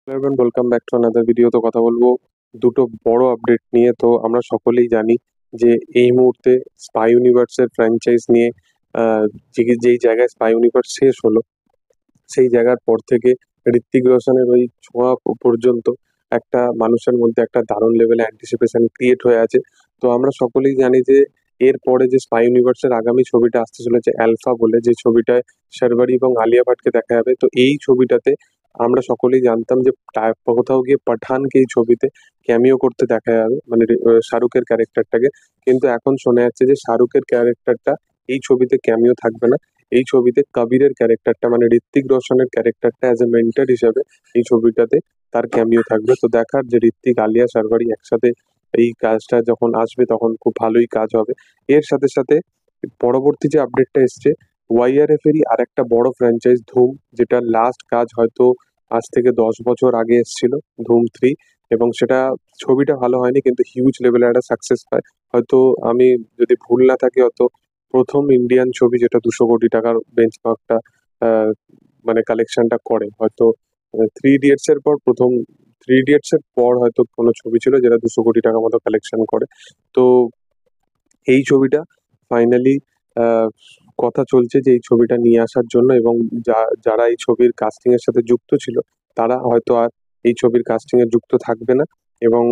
Everyone welcome back to another video. তো কথা বলবো দুটো বড় আপডেট নিয়ে। তো আমরা সকলেই জানি যে এই মুহূর্তে স্পাই ইউনিভার্সের ফ্র্যাঞ্চাইজ নিয়ে আহ, যেই জায়গায় স্পাই ইউনিভার্স শেষ হলো সেই জায়গার পর থেকে ঋত্বিক রোশনের ওই ছোঁয়া পর্যন্ত একটা মানুষের মধ্যে একটা দারুণ লেভেলে অ্যান্টিসিপেশন ক্রিয়েট হয়ে আছে। তো আমরা সকলেই জানি যে এরপরে যে স্পাই ইউনিভার্সের আগামী ছবিটা আসতে চলেছে অ্যালফা বলে, যে ছবিটায় শারবারি এবং আলিয়া ভাটকে দেখা যাবে। তো এই ছবিটাতে আমরা সকলেই জানতাম যে কোথাও গিয়ে পাঠানকে এই ছবিতে ক্যামিও করতে দেখা যাবে, মানে শাহরুখের ক্যারেক্টারটাকে। কিন্তু এখন শোনা যাচ্ছে যে শাহরুখের ক্যারেক্টারটা এই ছবিতে ক্যামিও থাকবে না। এই ছবিতে কবিরের ক্যারেক্টারটা, মানে ঋত্বিক রোশনের ক্যারেক্টারটা অ্যাজ এ মেন্টর হিসাবে এই ছবিটাতে তার ক্যামিও থাকবে। তো দেখার যে ঋত্বিক আলিয়া শারবারি একসাথে এই কাজটা যখন আসবে তখন খুব ভালোই কাজ হবে। এর সাথে সাথে পরবর্তী যে আপডেটটা এসছে, ওয়াইআরএফ এরই আরেকটা বড় ফ্র্যাঞ্চাইজ ধুম, যেটা লাস্ট কাজ হয়তো আজ থেকে 10 বছর আগে এসেছিল, ধুম 3। এবং সেটা ছবিটা ভালো হয়নি কিন্তু হিউজ লেভেলের একটা সাকসেস পায়। হয়তো আমি যদি ভুল না থাকি, হয়তো প্রথম ইন্ডিয়ান ছবি যেটা 200 কোটি টাকার বেঞ্চমার্কটা মানে কালেকশনটা করে। হয়তো থ্রি ইডিয়টস এর পর হয়তো কোনো ছবি ছিল যেটা 200 কোটি টাকার মতো কালেকশন করে। তো এই ছবিটা ফাইনালি কথা চলছে যে এই ছবিটা নিয়ে আসার জন্য, এবং যারা এই ছবির কাস্টিং এর সাথে যুক্ত ছিল তারা হয়তো আর এই ছবির কাস্টিং এ যুক্ত থাকবে না। এবং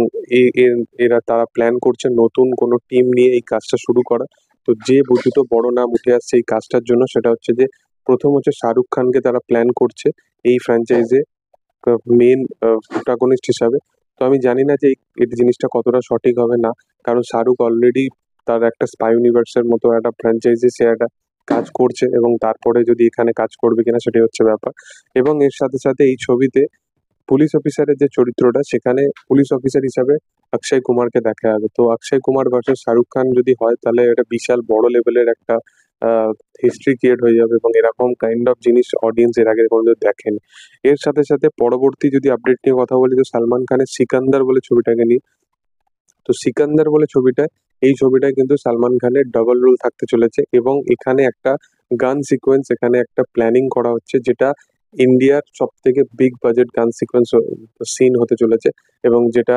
তারা প্ল্যান করছে নতুন কোনো টিম নিয়ে এই কাজটা শুরু করা। তো যে দুটো বড় নাম উঠে আসছে এই কাজটার জন্য, সেটা হচ্ছে যে প্রথম হচ্ছে শাহরুখ খানকে তারা প্ল্যান করছে এই ফ্র্যাঞ্চাইজে মেন প্রোটাগনিস্ট হিসাবে। তো আমি জানি না যে এই জিনিসটা কতটা সঠিক হবে না, কারণ শাহরুখ অলরেডি তার একটা স্পাই ইউনিভার্সের মতো একটা ফ্র্যাঞ্চাইজি সে একটা কাজ করছে, এবং তারপরে যদি এখানে কাজ করবে কিনা সেটাই হচ্ছে ব্যাপার। এবং এর সাথে সাথে এই ছবিতে পুলিশ অফিসারের যে চরিত্রটা, সেখানে পুলিশ অফিসার হিসাবে অক্ষয় কুমারকে দেখা যাবে। তো অক্ষয় কুমার ভার্সেস শাহরুখ খান যদি হয় তাহলে এটা বিশাল বড় লেভেলের একটা হিস্ট্রি ক্রিয়েট হয়ে যাবে, এবং এরকম কাইন্ড অফ জিনিস অডিয়েন্স এর আগে কোনোদিন দেখেনি। এর সাথে সাথে পরবর্তী যদি আপডেট নিয়ে কথা বলি, তো সালমান খানের সিকান্দার বলে ছবিটাকে নিয়ে। তো সিকান্দার বলে ছবিটা, এই ছবিটায় কিন্তু সালমান খানের ডাবল রোল থাকতে চলেছে, এবং এখানে একটা গান সিকোয়েন্স, এখানে একটা প্ল্যানিং করা হচ্ছে যেটা ইন্ডিয়ার সব থেকে বিগ বাজেট গান সিকোয়েন্স সিন হতে চলেছে, এবং যেটা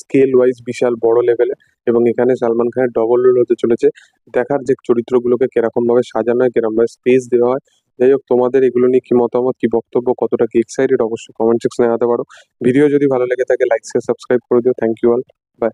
স্কেল ওয়াইজ বিশাল বড় লেভেলে। এবং এখানে সালমান খানের ডবল রোল হতে চলেছে। দেখার যে চরিত্রগুলোকে কিরকম ভাবে সাজানো হয়, কিরকম ভাবে স্পেস দেওয়া হয়। যাই হোক, তোমাদের এগুলো নিয়ে কি মতামত, কি বক্তব্য, কতটা কি এক্সাইটেড, অবশ্যই কমেন্ট সেকশনে জানাতে পারো। ভিডিও যদি ভালো লেগে থাকে লাইক শেয়ার সাবস্ক্রাইব করে দিও। Thank you all. বাই।